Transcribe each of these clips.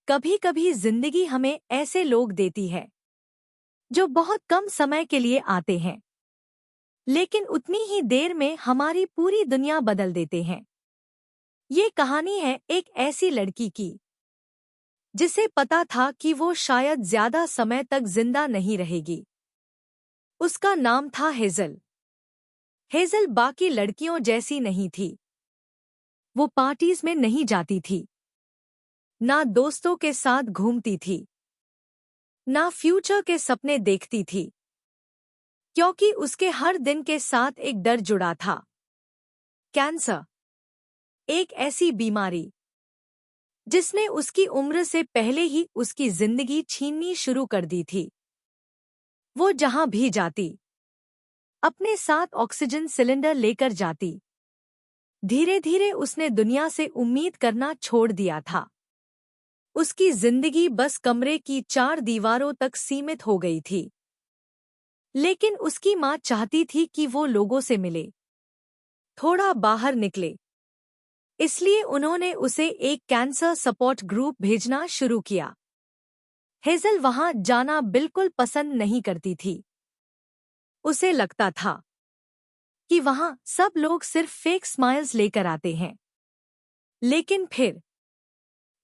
कभी कभी जिंदगी हमें ऐसे लोग देती है जो बहुत कम समय के लिए आते हैं, लेकिन उतनी ही देर में हमारी पूरी दुनिया बदल देते हैं। ये कहानी है एक ऐसी लड़की की जिसे पता था कि वो शायद ज्यादा समय तक जिंदा नहीं रहेगी। उसका नाम था हेजल। हेजल बाकी लड़कियों जैसी नहीं थी। वो पार्टीज में नहीं जाती थी, ना दोस्तों के साथ घूमती थी, ना फ्यूचर के सपने देखती थी, क्योंकि उसके हर दिन के साथ एक डर जुड़ा था। कैंसर, एक ऐसी बीमारी जिसने उसकी उम्र से पहले ही उसकी जिंदगी छीननी शुरू कर दी थी। वो जहां भी जाती, अपने साथ ऑक्सीजन सिलेंडर लेकर जाती। धीरे धीरे उसने दुनिया से उम्मीद करना छोड़ दिया था। उसकी जिंदगी बस कमरे की 4 दीवारों तक सीमित हो गई थी। लेकिन उसकी माँ चाहती थी कि वो लोगों से मिले, थोड़ा बाहर निकले। इसलिए उन्होंने उसे एक कैंसर सपोर्ट ग्रुप भेजना शुरू किया। हेजल वहां जाना बिल्कुल पसंद नहीं करती थी। उसे लगता था कि वहां सब लोग सिर्फ फेक स्माइल्स लेकर आते हैं। लेकिन फिर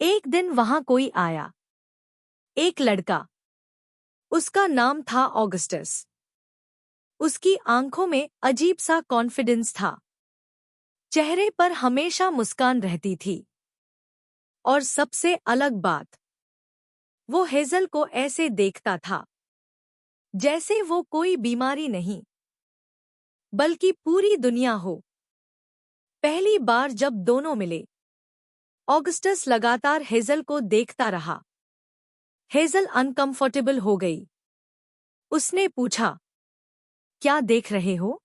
एक दिन वहां कोई आया, एक लड़का। उसका नाम था ऑगस्टस। उसकी आंखों में अजीब सा कॉन्फिडेंस था, चेहरे पर हमेशा मुस्कान रहती थी। और सबसे अलग बात, वो हेजल को ऐसे देखता था जैसे वो कोई बीमारी नहीं, बल्कि पूरी दुनिया हो। पहली बार जब दोनों मिले, ऑगस्टस लगातार हेजल को देखता रहा। हेजल अनकंफर्टेबल हो गई। उसने पूछा, क्या देख रहे हो?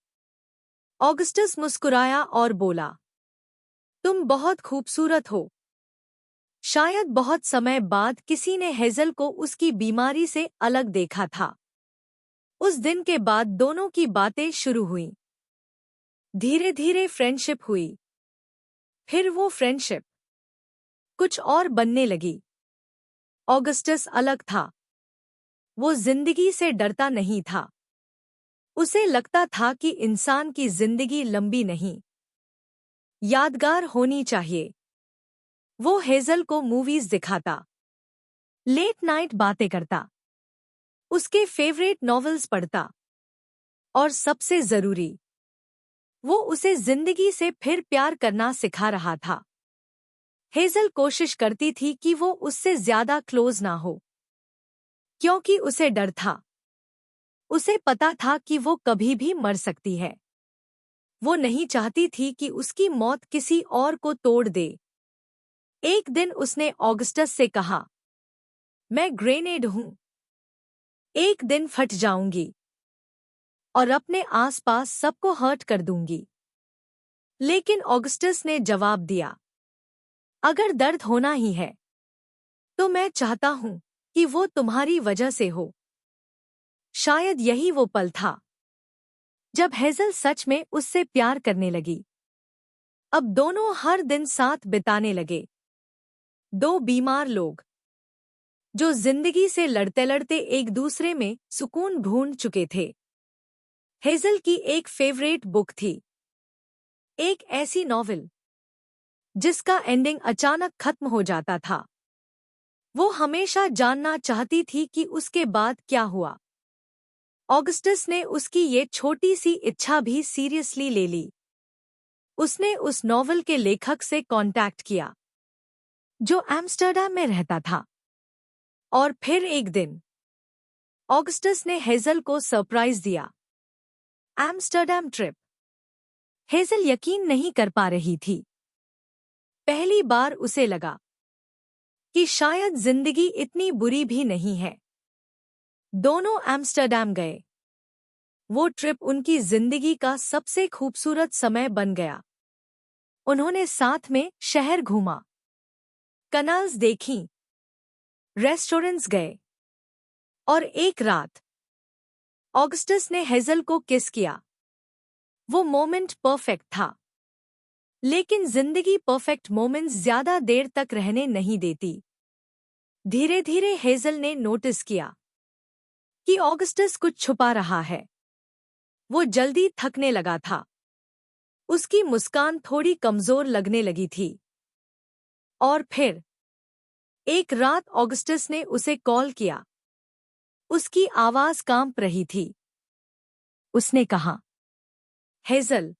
ऑगस्टस मुस्कुराया और बोला, तुम बहुत खूबसूरत हो। शायद बहुत समय बाद किसी ने हेजल को उसकी बीमारी से अलग देखा था। उस दिन के बाद दोनों की बातें शुरू हुईं। धीरे धीरे फ्रेंडशिप हुई। फिर वो फ्रेंडशिप कुछ और बनने लगी। ऑगस्टस अलग था। वो जिंदगी से डरता नहीं था। उसे लगता था कि इंसान की जिंदगी लंबी नहीं, यादगार होनी चाहिए। वो हेजल को मूवीज दिखाता, लेट नाइट बातें करता, उसके फेवरेट नॉवेल्स पढ़ता, और सबसे जरूरी, वो उसे जिंदगी से फिर प्यार करना सिखा रहा था। हेजल कोशिश करती थी कि वो उससे ज्यादा क्लोज ना हो, क्योंकि उसे डर था। उसे पता था कि वो कभी भी मर सकती है। वो नहीं चाहती थी कि उसकी मौत किसी और को तोड़ दे। एक दिन उसने ऑगस्टस से कहा, मैं ग्रेनेड हूं, एक दिन फट जाऊंगी और अपने आसपास सबको हर्ट कर दूंगी। लेकिन ऑगस्टस ने जवाब दिया, अगर दर्द होना ही है तो मैं चाहता हूं कि वो तुम्हारी वजह से हो। शायद यही वो पल था जब हेजल सच में उससे प्यार करने लगी। अब दोनों हर दिन साथ बिताने लगे। दो बीमार लोग जो जिंदगी से लड़ते लड़ते एक दूसरे में सुकून ढूंढ चुके थे। हेजल की एक फेवरेट बुक थी, एक ऐसी नॉवेल जिसका एंडिंग अचानक खत्म हो जाता था। वो हमेशा जानना चाहती थी कि उसके बाद क्या हुआ। ऑगस्टस ने उसकी ये छोटी सी इच्छा भी सीरियसली ले ली। उसने उस नॉवेल के लेखक से कांटेक्ट किया, जो एम्स्टर्डम में रहता था। और फिर एक दिन ऑगस्टस ने हेजल को सरप्राइज दिया, एम्स्टर्डम ट्रिप। हेजल यकीन नहीं कर पा रही थी। पहली बार उसे लगा कि शायद जिंदगी इतनी बुरी भी नहीं है। दोनों एम्स्टर्डम गए। वो ट्रिप उनकी जिंदगी का सबसे खूबसूरत समय बन गया। उन्होंने साथ में शहर घूमा, कनाल्स देखीं, रेस्टोरेंट्स गए, और एक रात ऑगस्टस ने हेजल को किस किया। वो मोमेंट परफेक्ट था, लेकिन जिंदगी परफेक्ट मोमेंट्स ज्यादा देर तक रहने नहीं देती। धीरे धीरे हेजल ने नोटिस किया कि ऑगस्टस कुछ छुपा रहा है। वो जल्दी थकने लगा था। उसकी मुस्कान थोड़ी कमजोर लगने लगी थी। और फिर एक रात ऑगस्टस ने उसे कॉल किया। उसकी आवाज कांप रही थी। उसने कहा, हेजल,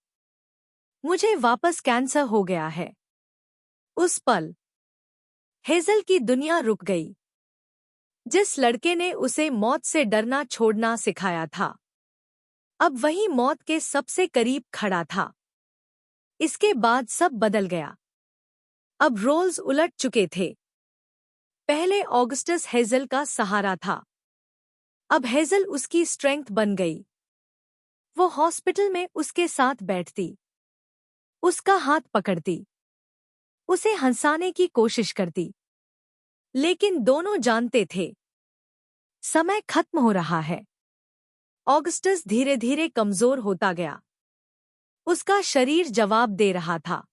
मुझे वापस कैंसर हो गया है। उस पल हेजल की दुनिया रुक गई। जिस लड़के ने उसे मौत से डरना छोड़ना सिखाया था, अब वही मौत के सबसे करीब खड़ा था। इसके बाद सब बदल गया। अब रोल्स उलट चुके थे। पहले ऑगस्टस हेजल का सहारा था। अब हेजल उसकी स्ट्रेंथ बन गई। वो हॉस्पिटल में उसके साथ बैठती, उसका हाथ पकड़ती, उसे हंसाने की कोशिश करती। लेकिन दोनों जानते थे, समय खत्म हो रहा है। ऑगस्टस धीरे धीरे कमजोर होता गया। उसका शरीर जवाब दे रहा था।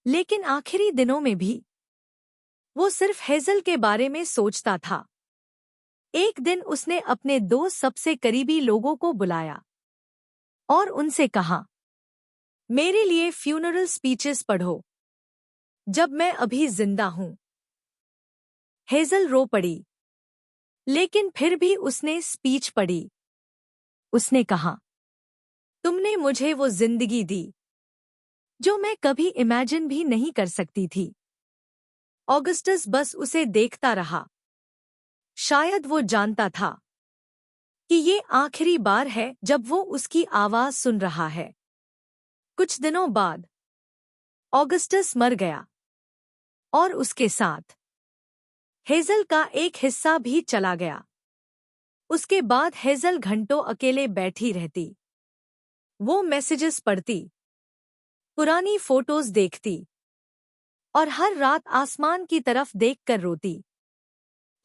लेकिन आखिरी दिनों में भी वो सिर्फ हेजल के बारे में सोचता था। एक दिन उसने अपने दो सबसे करीबी लोगों को बुलाया और उनसे कहा, मेरे लिए फ्यूनरल स्पीचेस पढ़ो जब मैं अभी जिंदा हूं। हेजल रो पड़ी, लेकिन फिर भी उसने स्पीच पढ़ी। उसने कहा, तुमने मुझे वो जिंदगी दी जो मैं कभी इमेजिन भी नहीं कर सकती थी। ऑगस्टस बस उसे देखता रहा। शायद वो जानता था कि ये आखिरी बार है जब वो उसकी आवाज सुन रहा है। कुछ दिनों बाद ऑगस्टस मर गया और उसके साथ हेजल का एक हिस्सा भी चला गया। उसके बाद हेजल घंटों अकेले बैठी रहती। वो मैसेजेस पढ़ती, पुरानी फोटोज देखती और हर रात आसमान की तरफ देखकर रोती।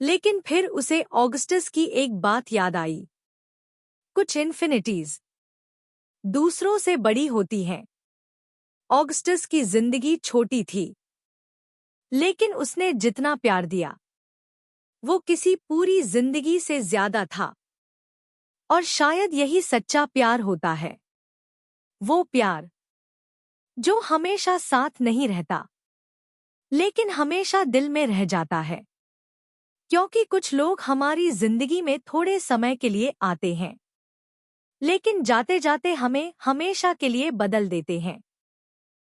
लेकिन फिर उसे ऑगस्टस की एक बात याद आई। कुछ इन्फिनिटीज दूसरों से बड़ी होती हैं। ऑगस्टस की जिंदगी छोटी थी, लेकिन उसने जितना प्यार दिया, वो किसी पूरी जिंदगी से ज्यादा था। और शायद यही सच्चा प्यार होता है। वो प्यार जो हमेशा साथ नहीं रहता, लेकिन हमेशा दिल में रह जाता है। क्योंकि कुछ लोग हमारी जिंदगी में थोड़े समय के लिए आते हैं, लेकिन जाते जाते हमें हमेशा के लिए बदल देते हैं।